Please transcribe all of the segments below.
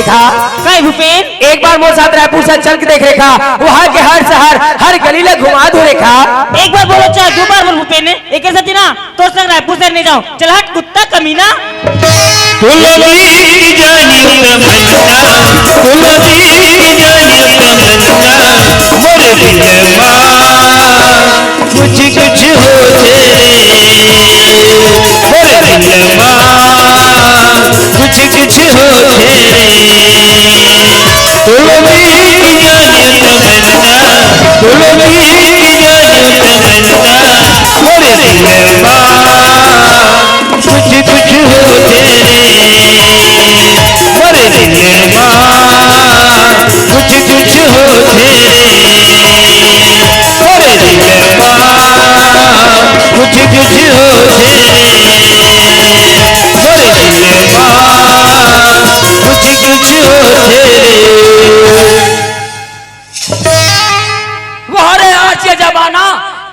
रेखा कई भूपेन एक बार मोर साथ रायपुर से चल के देख रेखा, वहाँ के हर शहर हर गली ले घुमा दो रेखा। एक बार बोलो चाहे दो बार बोल भूपेन एक ऐसा ना तो संग रायपुर से नहीं जाओ। चल हट कुत्ता कमीना। कुछ कुछ होते कुछ कुछ होते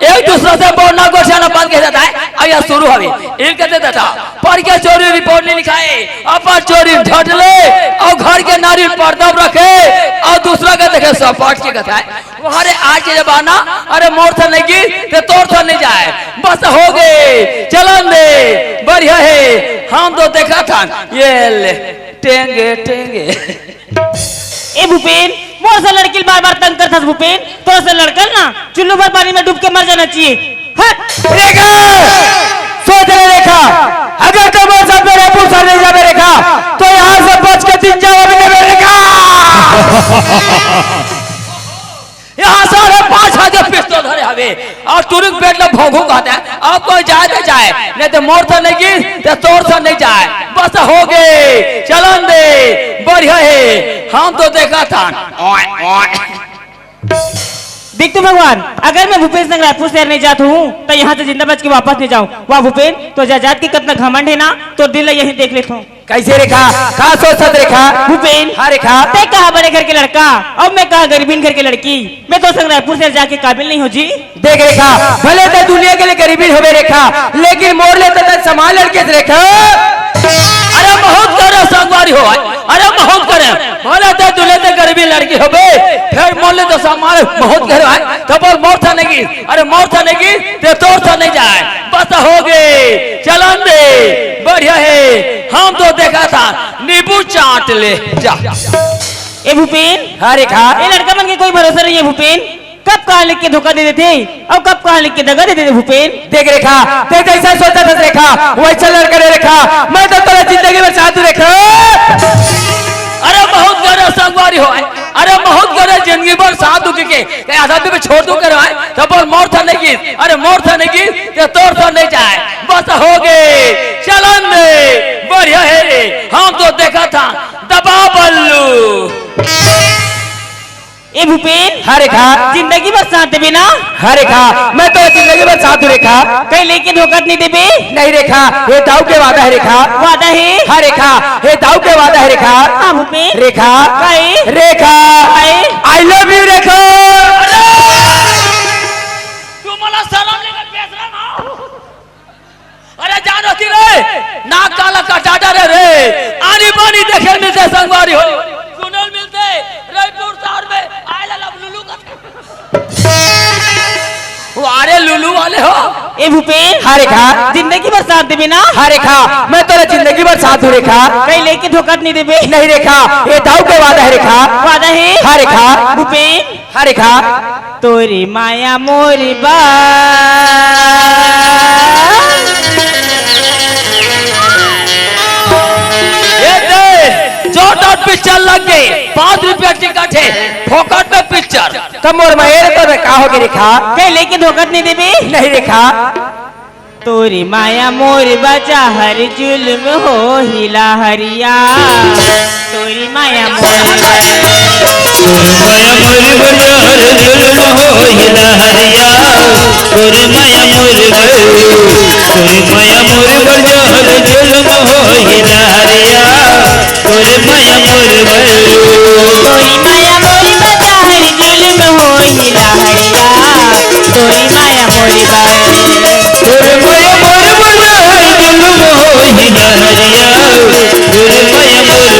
एक दूसरे से बोलना गोशाना बंद कर देता है। अब यह शुरू हवे एक कहते देता पढ़ के चोरी रिपोर्ट नहीं लिखाए अपन चोरी ढट ले और घर के नारी पर्दा रखे और दूसरा का देखे सब पाठ के कथा है। अरे आज के जमाना अरे मोर था नहीं की तो तोड़ था नहीं जाए बस हो गए चलन दे बढ़िया है। हम तो देखा था ये ले टेंगे टेंगे। ए भूपेन मोर से लड़की बार बार तंग करता भूपेन तो से लड़कल ना चुल्लू भर पानी में डूब के मर जाना चाहिए। रेखा सोच ले रेखा अगर तो मोर साथ में रायपुर सर नहीं जावे रेखा तो यहाँ से बच के दिन जाओ रेखा। यहाँ सारे 5,000 पिस्तौल धरे हवे और तुरंत पेट में भोंगू कहते हैं अब कोई जाए तो जाए नहीं तो मोर तो नहीं की तो तोड़ तो नहीं जाए बस हो गए चलन दे बढ़िया है। हम तो देखा था देख तो भगवान अगर मैं भूपेन संग रायपुर शहर नहीं जाता हूँ तो यहाँ से जिंदा बच के वापस नहीं जाऊँ। वाह भूपेन तो जात की कितना घमंड है ना तो दिल यही देख लेता हूँ। कैसे रेखा कहा सोच रेखा भूपेन हाँ रेखा ते कहा बड़े घर के लड़का और मैं कहा गरीबीन घर के लड़की मैं तो संग रायपुर शहर जाके काबिल नहीं हो जी। देख रेखा भले तो दुनिया के लिए गरीबी हो रेखा लेकिन मोर ले तो समाज लड़के से रेखा। अरे बहुत करे संगवारी हो अरे बहुत करे भले तो दुनिया से गरीबी लड़की हो फिर मोर ले तो समाज बहुत घर है तो बोल मोर था नहीं अरे मोर था नहीं ते तोड़ था नहीं जाए बस हो गए चलन दे बढ़िया है। हम तो देखा था नींबू चाट ले जा। ए भूपेन हाँ रेखा ये लड़का मन के कोई भरोसा नहीं है भूपेन कब कहा लिख के धोखा दे देते और कब कहा लिख के दगा दे देते भूपेन। देख रेखा ते जैसा सोचा था रेखा वैसा लड़का रे रेखा मैं तो तेरा जिंदगी में साथ रेखा। अरे बहुत गरे संगवारी हो अरे बहुत गरे जिंदगी भर साथ दुखी के आजादी में छोड़ दू कर तो बोल मोर था नहीं अरे मोर था नहीं तो तोड़ था नहीं जाए बस हो गए चलन दे बढ़िया है। हम तो देखा था दबा बल्लू। ए भूपेन हाँ रेखा जिंदगी भर साथ देबे ना। हाँ रेखा मैं तो जिंदगी भर साथ रेखा कहीं लेके धोखा नहीं देबे नहीं रेखा ये दाऊ के वादा है रेखा। वादा है हाँ रेखा ये दाऊ के वादा है रेखा। हाँ भूपेन रेखा रेखा आई लव यू रेखा। तू मला सलाम लेकर बेच रहा ना अरे जान होती रे नाक काला का टाटा रे आनी पानी देखे मिलते संगवारी हो सुनल मिलते रायपुर शहर में आई लव लुलू का अरे लुलू वाले हो। ए भूपेन हाँ रेखा जिंदगी भर साथ देबे ना। हाँ रेखा मैं तो जिंदगी भर साथ हूँ रेखा कहीं लेके धोखा नहीं देबे नहीं रेखा ये दाऊ के वादा है रेखा। वादा है हाँ रेखा भूपेन हाँ रेखा तोरी माया मोरी बा पिक्चर लग गई 5 रुपया टिकट है फोकट में पिक्चर तो मोर महेर तो का होगी रेखा कहीं लेके धोखा नहीं देबे नहीं रेखा तोरी माया मोर बचा हर जुल्म हो हिला हरिया तोरी माया मोर बजा हर जुल्म हो हिला हरिया तोरी माया मोर तोरी माया मोर बजा हर जुल्म हो हिला हरिया तोरी माया मोर तोरी माया मोर बजा हर जुल्म हो हिला हरिया तोरी माया मोर तोरी माया मोर बजा हर जुल्म हो हिला हरिया तोरी माया मोर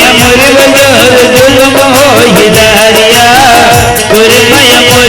माया मोर बजर जुल्म हो हिदारिया तोर माया मोर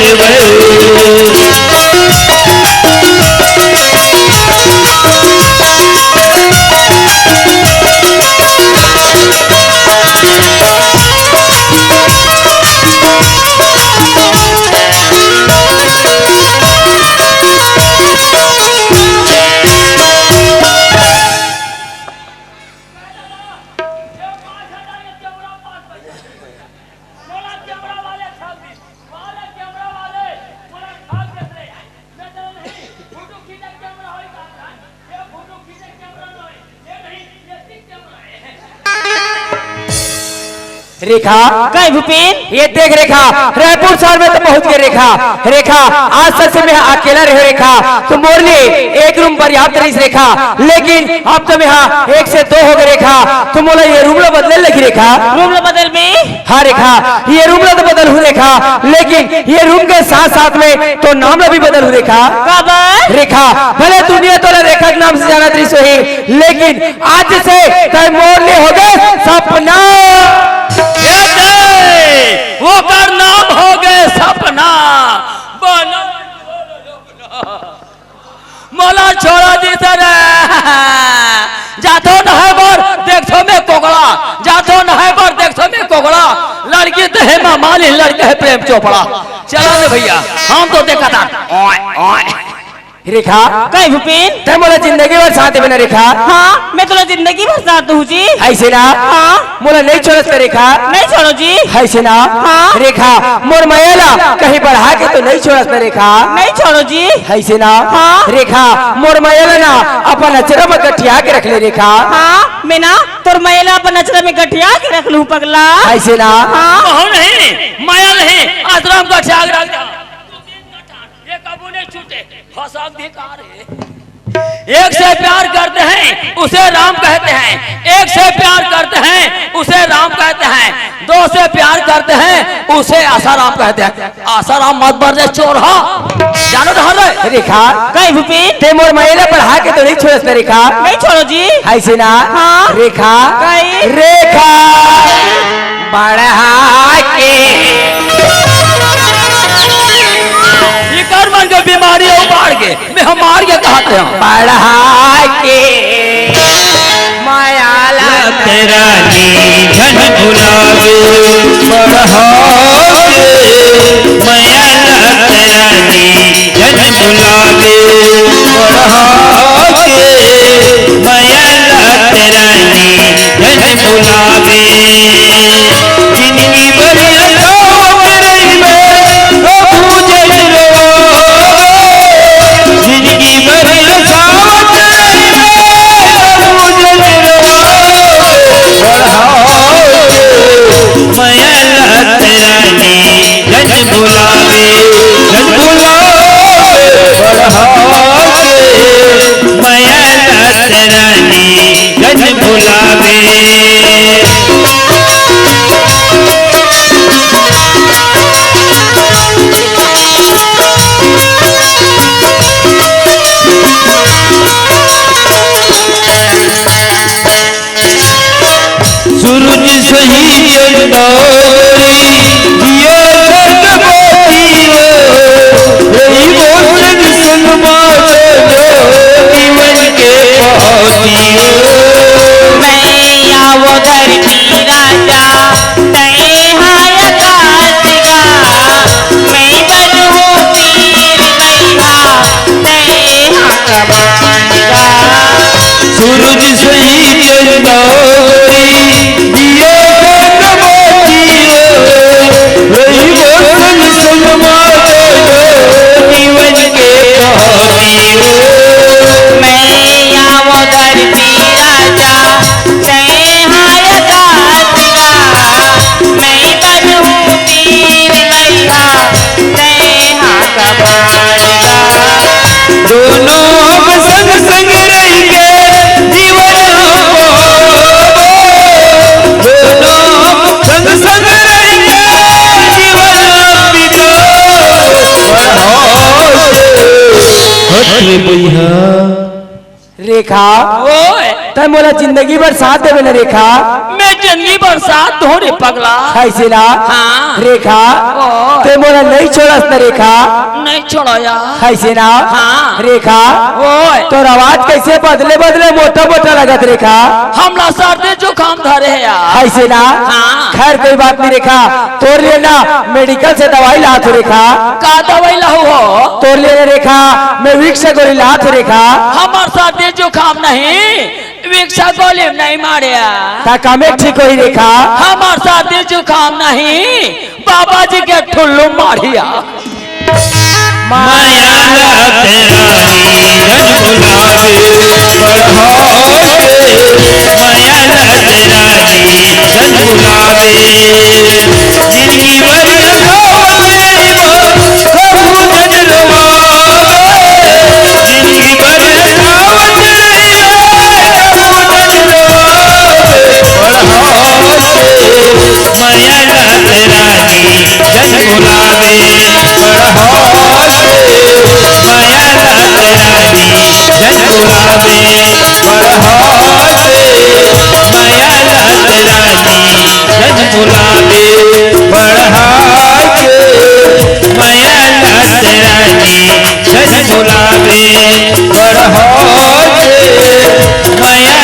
रेखा कई भूपेन ये देख रेखा, रायपुर शहर में तो पहुंच गए रेखा। रेखा आज तक से मैं अकेला रहे रेखा, तो मोर लिए एक रूम पर्याप्त नहीं रेखा, लेकिन अब तो यहाँ 1 से 2 हो गए रेखा। तो बोला ये रूम लो बदले लगी रेखा। रूम लो बदल में हाँ रेखा, ये रूम लो तो बदल हूँ रेखा, लेकिन ये रूम के साथ साथ में तो नाम लो भी बदल हूँ रेखा। काबर रेखा भले दुनिया तो रेखा के नाम से जाना तरी सही, लेकिन आज से तय मोर लिए हो गए सपना। वो कर नाम हो गए सपना, मोला छोड़ा दी सर जातो न है बर देखो में कोगड़ा, जातो न है बर देखो में कोगड़ा, लड़की तो है मामाली, लड़का है प्रेम चोपड़ा। चला ले भैया हम तो देखा था। रेखा कई भूपेन तय मोला जिंदगी भर साथ में रेखा। हाँ मैं तो जिंदगी भर साथ हूँ जी। ऐसे ना हाँ मोला नहीं छोड़त रेखा, नहीं छोड़ो जी। ऐसे ना हाँ रेखा मोर मयला कहीं बढ़ा के तो नहीं छोड़त रेखा, नहीं छोड़ो जी। ऐसे ना हाँ रेखा मोर मयला ना अपन अचरा में गठिया के रख ले रेखा। हाँ मैं ना तोर महिला अपन अचरा में गठिया के रख लूँ पगला। ऐसे ना हाँ नहीं माया नहीं आश्रम गठिया के रख दे, ये कबू नहीं छूटे। एक से प्यार करते हैं उसे राम कहते हैं, एक से प्यार करते हैं उसे राम कहते हैं, 2 से प्यार करते हैं उसे आसाराम कहते हैं। आसाराम मत बर दे चोर हो जानो ढहर रेखा। कई भूपेन ते मोर महिला पढ़ा के तो नहीं छोड़स रेखा, नहीं छोड़ो जी। ऐसे ना हाँ रेखा कई रेखा बढ़ा के मन के बीमारी उबाड़ के मैं हम मार के कहते हैं बढ़ा के माया तेरा धन भुलावे बढ़ा के माया तेरा धन भुलावे बढ़ा के माया तेरा धन भुलावे जिंदगी बढ़िया रेखा तय मोला जिंदगी भर साथ देवे न रेखा। मैं में जिंदगी बरसात हो रे पगला। ऐसे ना हाँ। रेखा ओ। ते मोला नहीं छोड़स ना रेखा। नहीं छोड़ो यार। ऐसे ना हाँ। रेखा ओए तो आवाज कैसे बदले बदले मोटा मोटा लगत रेखा। हमला सर्दी जुकाम धरे है यार। ऐसे ना हाँ। खैर कोई बात नहीं रेखा, तोर लिए ना मेडिकल से दवाई ला तो रेखा। का दवाई लहू हो? तोर लिए रेखा मैं विक्स से गोली ला तो रेखा। हमार सर्दी जुकाम नहीं, विक्सा गोली नहीं मारे ता कामे ठीक होई रेखा। हमार सर्दी जुकाम नहीं, बाबा जी के ठुल्लू मारिया। माया तेरा ही बुलावे माया तेरा ही बुलावे जिंदगी भर जिंदगी भर माया तेरा ही बुलावे माया तेरा ही गुलाबी माया तेरा ही गुलाबी बढ़ा के माया तेरा ही गुलाबी बढ़ा के माया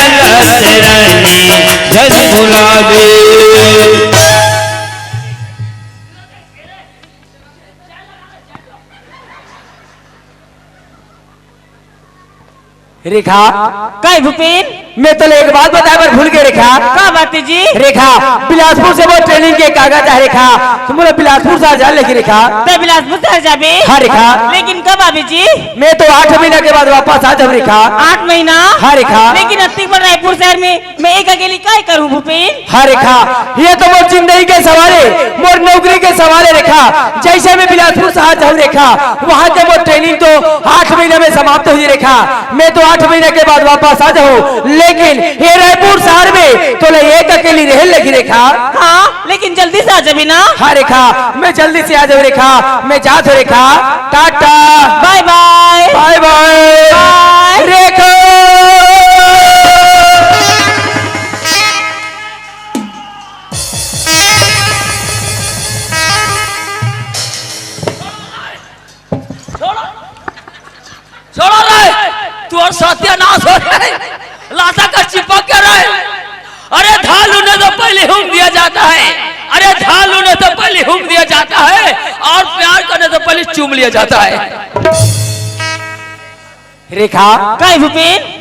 तेरा ही गुलाबी। रेखा काय भूपेन मैं तो एक बात बताया पर भूल गए रेखा। का बात है जी? रेखा बिलासपुर से वो ट्रेनिंग के कागज है रेखा, तुम बोले बिलासपुर से जा लेके रेखा। ते बिलासपुर से जाबे? हाँ रेखा। लेकिन कब आबे जी? मैं तो 8 महीना के बाद वापस आ जाऊँ रेखा। 8 महीना? हाँ रेखा। लेकिन अति बड़ रायपुर शहर में मैं एक अकेली काय करूं भूपेन? हाँ रेखा ये तो मोर जिंदगी के सवाल है, मोर नौकरी के सवाल है रेखा। जैसे मैं बिलासपुर से आ जाऊँ रेखा, वहाँ के मोर ट्रेनिंग तो 8 महीने में समाप्त हुई रेखा। मैं तो 8 महीने के बाद वापस आ जाऊँ, लेकिन ये रायपुर शहर में तो एक अकेली रह लगी रेखा। हाँ लेकिन जल्दी से आ जाबे ना? हाँ रेखा मैं जल्दी से आ जाऊँ रेखा, मैं जा तो Rekha. Tata bye bye bye bye Rekha. छोड़ो रे, तू और सत्यानाश हो रहे, लाता का चिपक के रहे। अरे धालू ने तो पहले हुम दिया जाता है, अरे धालू ने तो पहले हुम दिया जाता है, और प्यार करने तो पहले चूम लिया जाता है। रेखा काय भूपेन?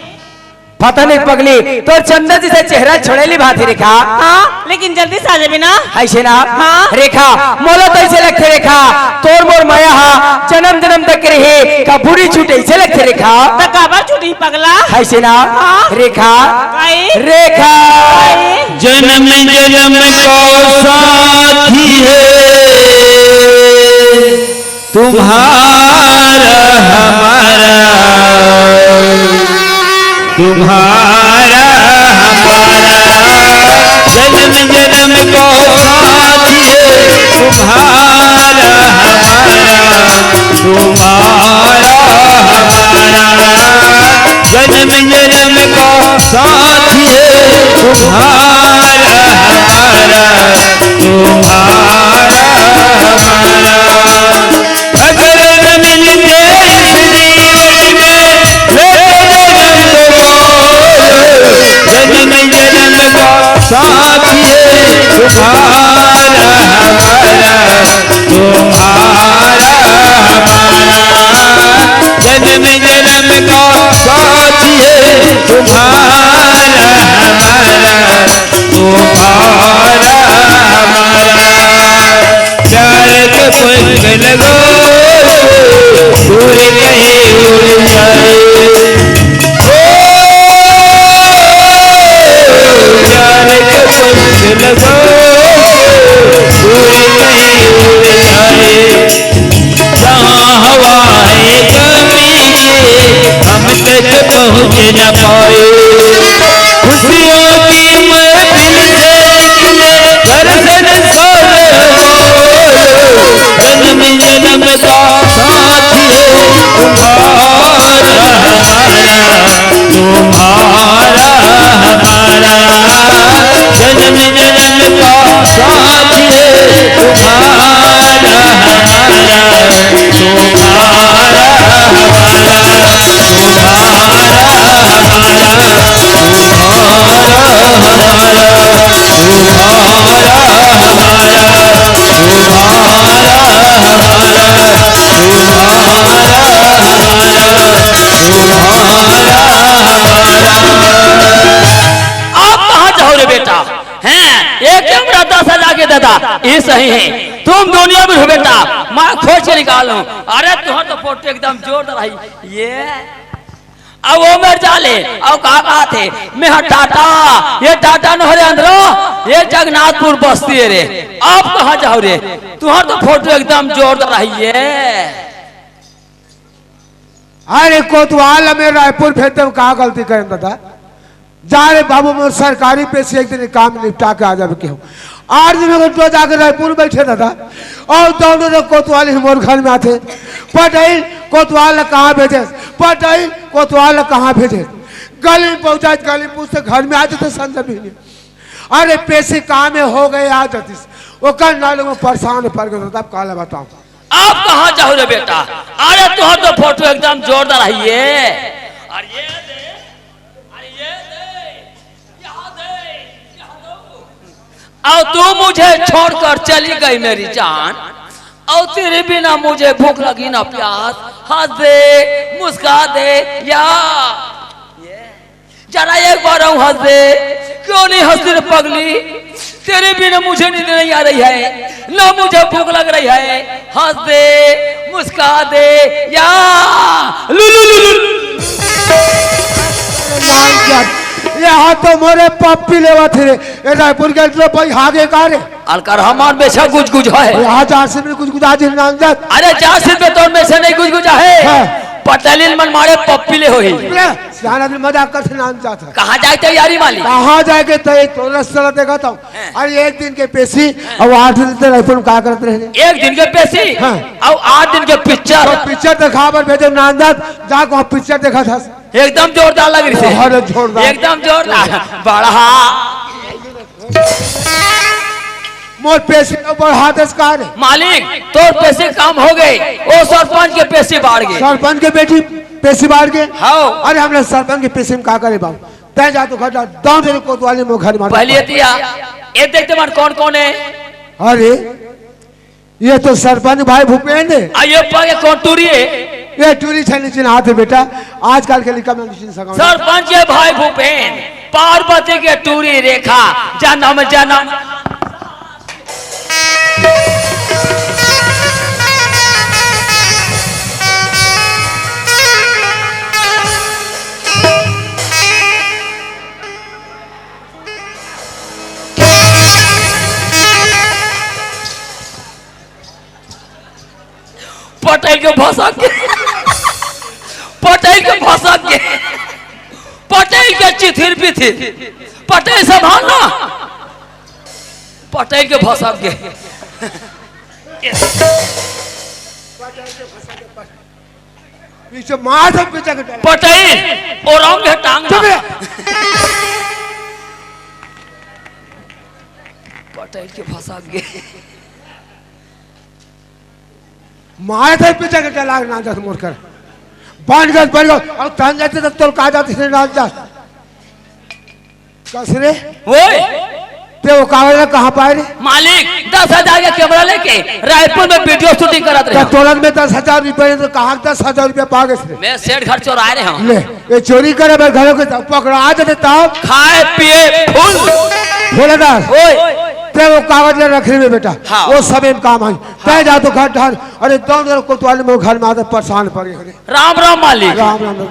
पता नहीं पगली तो चंदन जी से चेहरा छोड़ेली भाती रेखा। हाँ लेकिन जल्दी से आ जाबे ना? ऐसे ना हाँ। रेखा मोला तो ऐसे लगते रेखा, तोर मोर माया हा जन्म जन्म तक रहे का बुरी छूट ऐसे लगते रेखा। त काबर छूटी पगला? ऐसे ना हाँ। रेखा काय? रेखा जन्म जन्म को साथी है तुम्हारा हमारा, तुम्हारा हमारा जन्म जन्म को साथी है तुम्हारा हमारा, तुम्हारा हमारा जन्म जन्म को साथी है तुम्हारा हमारा, तुम्हारा हमारा। अगर न मिलते इस जीवन में जन्म जन्म का साथी है तुम्हारा हमारा, तुम्हारा हमारा जन्म जन्म का साथी है तुम्हारा हमारा, तुम्हारा हमारा। प्यार के पंख लगो दूर कहीं उड़ जाए, लगो दूर कहीं उड़ जाए। जहाँ हवाएं कमी हम तक पहुँच न पाए, खुशियों की महफिल से दर्शन सोले हो। जन्म जन्म का साथी है तुम्हारा के दादा ये सही है, तुम दुनिया में हो बेटा, मैं खोज के निकालूं। अरे तुम्हारा तो फोटो एकदम जोरदार है ये। अब वो मेरे जाले अब कहा थे मैं टाटा, ये टाटा न हो रे अंदरो, ये जगन्नाथपुर बस्ती है रे। अब कहाँ जाओ रे, तुम्हारा तो फोटो एकदम जोरदार है ये। अरे कोतवाल में रायपुर भेजते हम कहा गलती करें दादा, जा रे बाबू मैं सरकारी पे से एक दिन काम निपटा के आ जाए क्यों। 8 दिन को जाकर रायपुर बैठे दादा, और दोनों लोग कोतवाल मोर घर में आते। पटेल कोतवाल कहाँ भेजे, पटेल कोतवाल कहाँ भेजे, गली में पहुंचा, गली पूछते घर में आ जाते संजय। अरे पैसे कहाँ में हो गए आ जाती, वो कल नालों में परेशान पड़ गए दादा। काला बताओ आप कहाँ जाओ रे बेटा, अरे तुम्हारा तो फोटो एकदम जोरदार है ये। अरे ये दे, अरे ये दे, यहाँ दे, यहाँ दो। और तू मुझे छोड़कर चली गई मेरी जान, और तेरे बिना मुझे भूख लगी ना प्यास। हंस दे, मुस्का दे या जरा एक बार हंस दे, क्यों नहीं हंसती रे पगली, तेरे बिना मुझे नींद नहीं आ रही है, ना मुझे भूख लग रही है। हंस दे, मुस्का दे या यहाँ तो मोरे पप्पी लेवा थे रे, रायपुर के भाई आगे का रे अलकर हमार में से कुछ कुछ है। यहाँ झांसी में कुछ आज नाम जात। अरे झांसी में तो में से नहीं कुछ कुछ है, पटेलिन मन मारे पप्पी ले होई। सियाना दिन मजाक कर नाम जाता। कहाँ जाए तैयारी मालिक, कहाँ जाएगे तो रस्ता देखा था। अरे एक दिन के पेशी और 8 दिन से रायपुर में क्या करते रहे, एक दिन के पेशी और 8 दिन के पिक्चर। पिक्चर देखा पर भेजो नाम जात, जाकर वहाँ पिक्चर देखा था, एकदम जोरदार लग रही थी, अरे जोरदार एकदम जोरदार। बड़ा मोर पेशी बढ़ा दस का रे मालिक, तोर पैसे काम हो गए, वो सरपंच के पैसे बढ़ गए। सरपंच के बेटी पैसे बाढ़ गए। हाँ अरे हमने सरपंच के पैसे में क्या करे बाबू, तय जा तो घटा दांव तेरे कोतवाली में घर मार पहले दिया ये देखते मन कौन कौन है। अरे ये तो सरपंच भाई भूपेंद्र है, आइए पागे कौन टूरी है, ये टूरी छनी चिन्हात है बेटा, आजकल के लिखा में सरपंच के भाई भूपेन, पार्वती के टूरी रेखा, जन्म जन्म। पटेल के भाषा के, पटेल के भाषा के, पटेल के चिथिर पिथिर, पटेल संभालना, पटेल के भाषा के। पीछे मार दो पीछे के पटेल और रंग है टांग। पटेल के भाषा के मारे थे पीछे के चला ना जात मोड़ कर बांध गए पड़ गए और तान जाते तक तो कहा जाते थे ना जा कसरे ओए ते वो कागज कहाँ पाए रे मालिक 10,000 का कैमरा लेके रायपुर में वीडियो शूटिंग करत रहे। तोलन में 10,000 रुपए तो कहाँ 10,000 रुपए पा गए मैं सेठ घर चोराए रहे हूँ। ले ये चोरी करे मैं घरों के पकड़ा आ जाते तब खाए पिए फुल बोले दास ओए ते वो कागज ले रख रहे बेटा हाँ। वो सब में काम आई तय जा तो घर ढाल अरे दोनों कोतवाली में घर में आते परेशान पड़े राम राम मालिक। राम राम